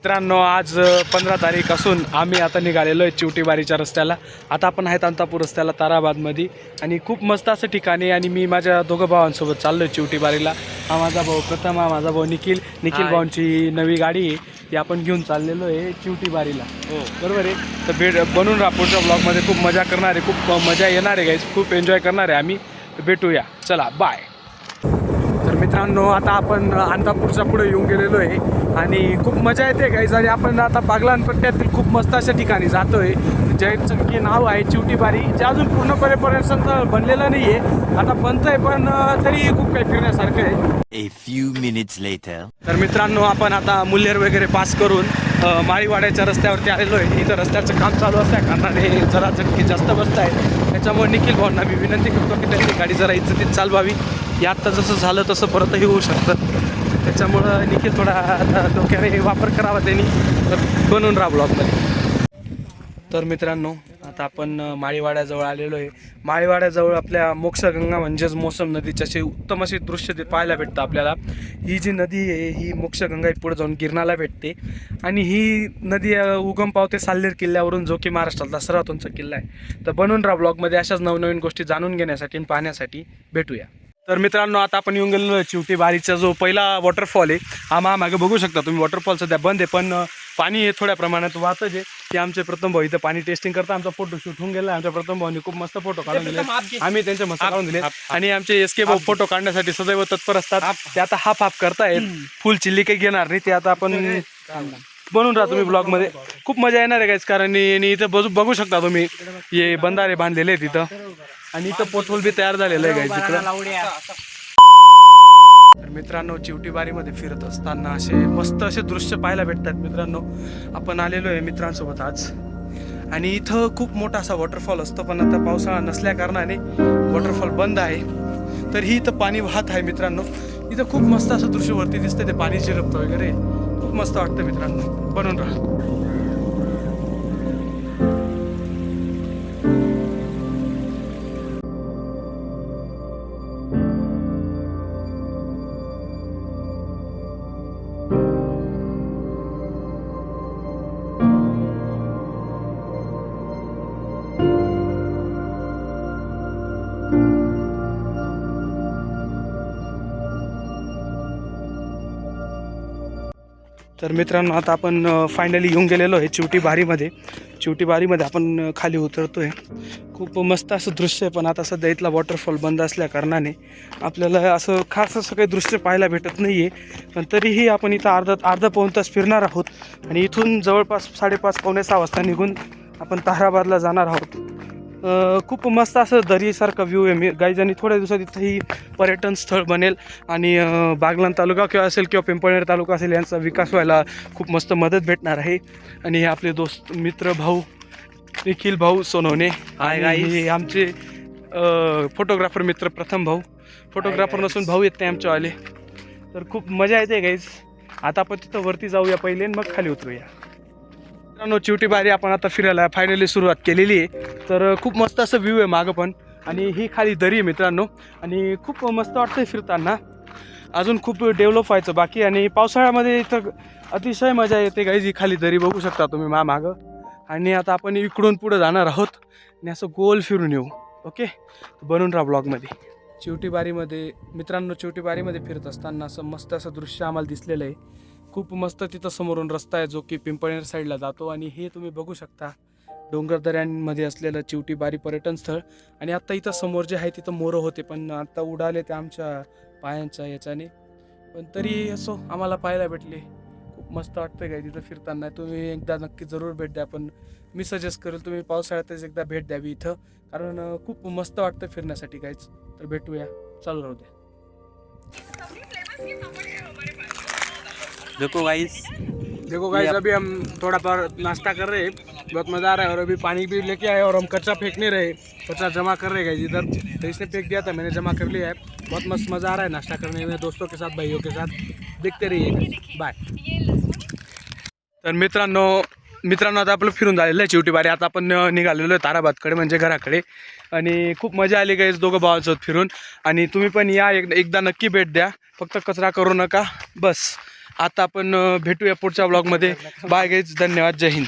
मित्रांनो आज 15 तारीख असून आम्ही आता निघालेलो आहे चिवटीबारीच्या रस्त्याला. आता आपण आहेत अंतापूर रस्त्याला ताराबादमध्ये आणि खूप मस्त असं ठिकाणी आणि मी माझ्या दोघं भावांसोबत चाललो आहे चिवटीबारीला. हा माझा भाऊ प्रथम, हा माझा भाऊ निखिल. निखिल भाऊंची नवी गाडी आहे ती आपण घेऊन चाललेलो आहे चिवटीबारीला. हो बरोबर आहे. तर बनून राहा पुढच्या ब्लॉगमध्ये. खूप मजा करणार आहे, खूप मजा येणार आहे गाईज, खूप एन्जॉय करणार आहे आम्ही. भेटूया, चला बाय. तर मित्रांनो आता आपण अंतापूरच्या पुढे येऊन गेलेलो आहे आणि खूप मजा येते गाईज. आणि आपण आता बागलाण पट्ट्यातील खूप मस्त अशा ठिकाणी जातो आहे ज्याचं की नाव आहे चिवटीबारी, जे अजून पूर्णपणे पर्यटन बनलेलं नाही आहे. आता बनतं आहे पण तरीही खूप काही फिरण्यासारखं आहे. A few minutes later. तर मित्रांनो आपण आता मुल्हेर वगैरे पास करून माळीवाड्याच्या रस्त्यावरती आलेलो आहे. इथं रस्त्याचं काम चालू असतं कारणाने जरा झटके जास्त बसत आहे. त्याच्यामुळे निखिल भाऊंना मी विनंती करतो की त्यांची गाडी जरा इज्जतीत चालवावी. या आत्ता जसं झालं तसं परतही होऊ शकतं. त्याच्यामुळं निखिल थोडा डोक्याने वापर करावा त्यांनी. तर बनवून राहा ब्लॉगमध्ये. तर मित्रांनो आता आपण माळीवाड्याजवळ आलेलो आहे. माळीवाड्याजवळ आपल्या मोक्षगंगा म्हणजेच मोसम नदीचे असे उत्तम असे दृश्य ते पाहायला भेटतं आपल्याला. ही जी नदी आहे ही मोक्षगंगा पुढे जाऊन गिरणाला भेटते आणि ही नदी उगम पावते साल्हेर किल्ल्यावरून, जो की महाराष्ट्रातला सर्वात उंच किल्ला आहे. तर बनवून राहा ब्लॉगमध्ये अशाच नवनवीन गोष्टी जाणून घेण्यासाठी आणि पाहण्यासाठी. भेटूया. तर मित्रांनो आता आपण येऊन गेलेलो चिवटीबारीचा जो पहिला वॉटरफॉल आहे हा मागे बघू शकता तुम्ही. वॉटरफॉल सध्या बंद आहे पण पाणी हे थोड्या प्रमाणात वाहतच आहे. ते आमचे प्रथम भाऊ इथं पाणी टेस्टिंग करता. आमचा फोटो शूट होऊन गेला. आमच्या प्रथम भाऊनी खूप मस्त फोटो काढून दिले, आम्ही त्यांचे मस्त काढून दिले. आणि आमचे एसके भाऊ फोटो काढण्यासाठी सदैव तत्पर असतात. ते आता हाफ करतायत, फुल चिल्ली काही घेणार नाही. ते आता आपण बनवून राहा तुम्ही ब्लॉगमध्ये. खूप मजा येणार आहे गाईज, कारण इथं बघू शकता तुम्ही हे बंधारे बांधलेले आहेत इथं आणि इथं पोटहोल बी तयार झालेलं आहे गाईज इकडं. तर मित्रांनो चिवटीबारीमध्ये फिरत असताना असे मस्त असे दृश्य पाहायला भेटतात. मित्रांनो आपण आलेलो आहे मित्रांसोबत आज आणि इथं खूप मोठा असा वॉटरफॉल असतो पण आता पावसाळा नसल्या कारणाने वॉटरफॉल बंद आहे. तर ही इथं पाणी वाहत आहे मित्रांनो. इथं खूप मस्त असं दृश्य वरती दिसतं, ते पाणी झिरपतं वगैरे, खूप मस्त वाटतं मित्रांनो. बनून राहा. तर मित्रांनो आता आपण फायनली येऊन गेलेलो आहे चिवटीबारीमध्ये. चिवटीबारीमध्ये आपण खाली उतरतो आहे. खूप मस्त असं दृश्य आहे पण आता सध्या इथला वॉटरफॉल बंद असल्या कारणाने आपल्याला असं खास असं काही दृश्य पाहायला भेटत नाही आहे. पण तरीही आपण इथं अर्धा पाऊण तास फिरणार आहोत आणि इथून जवळपास 5:30 पावणे 6 वाजता निघून आपण ताराबादला जाणार आहोत. खूप मस्त असं दरीसारखा व्ह्यू आहे मी गाईज. आणि थोड्या दिवसात इथं ही पर्यटन स्थळ बनेल आणि बागलाण तालुका किंवा असेल किंवा पिंपळनेर तालुका असेल यांचा विकास व्हायला खूप मस्त मदत भेटणार आहे. आणि हे आपले दोस्त मित्र भाऊ निखिल भाऊ सोनवणे आणि आमचे फोटोग्राफर मित्र प्रथम भाऊ. फोटोग्राफर नसून भाऊ येत नाही आमच्यावाले. तर खूप मजा येते गाईज. आता आपण तिथं वरती जाऊया पहिले आणि मग खाली उतरूया. मित्रांनो चिवटीबारी आपण आता फिरायला फायनली सुरुवात केलेली आहे. तर खूप मस्त असं व्ह्यू आहे मागं पण आणि ही खाली दरी आहे मित्रांनो. आणि खूप मस्त वाटतं फिरताना. अजून खूप डेव्हलप व्हायचं बाकी. आणि पावसाळ्यामध्ये इथं अतिशय मजा येते गाईज. ही खाली दरी बघू शकता तुम्ही मागं. आणि आता आपण इकडून पुढे जाणार आहोत आणि असं गोल फिरून येऊ. ओके, बनून राहा ब्लॉगमध्ये. चिवटीबारीमध्ये मित्रांनो चिवटीबारीमध्ये फिरत असताना असं मस्त असं दृश्य आम्हाला दिसलेलं आहे. खूप मस्त तिथं समोरून रस्ता आहे जो की पिंपळनेर साईडला जातो. आणि हे तुम्ही बघू शकता डोंगरदऱ्यांमध्ये असलेलं चिवटीबारी पर्यटन स्थळ. आणि आत्ता इथं समोर जे आहे तिथं मोरं होते पण आत्ता उडाले ते आमच्या पायांच्या याच्याने. पण तरी असो आम्हाला पाहायला भेटले. खूप मस्त वाटतं काय तिथं फिरताना. तुम्ही एकदा नक्की जरूर भेट द्या. पण मी सजेस्ट करेल तुम्ही पावसाळ्यातच एकदा भेट द्यावी इथं, कारण खूप मस्त वाटतं फिरण्यासाठी काहीच. तर भेटूया, चालू राहू द्या. देखो गाइस अभी हम थोड़ा पर नाश्ता कर रहे हैं. बहुत मज़ा आ रहा है. और अभी पानी भी लेके आए और हम कचरा फेंक नहीं रहे, कचरा जमा कर रहे हैं इधर. तो इसने फेंक दिया था, मैंने जमा कर लिया है. बहुत मस्त मज़ा आ रहा है नाश्ता करने में दोस्तों के साथ, भाइयों के साथ. देखते रहिए, बाय. तर मित्रांनो आता आपलं फिरून झालेलं आहे चिवटीबारी. आता आपण निघालेलो आहे ताराबादकडे म्हणजे घराकडे. आणि खूप मजा आली गाईज दोघं भावांसोबत फिरून. आणि तुम्ही पण या एकदा नक्की भेट द्या. फक्त कचरा करू नका बस. आता आपण भेटूया पुढच्या ब्लॉगमध्ये. बाय गाईज, धन्यवाद, जय हिंद.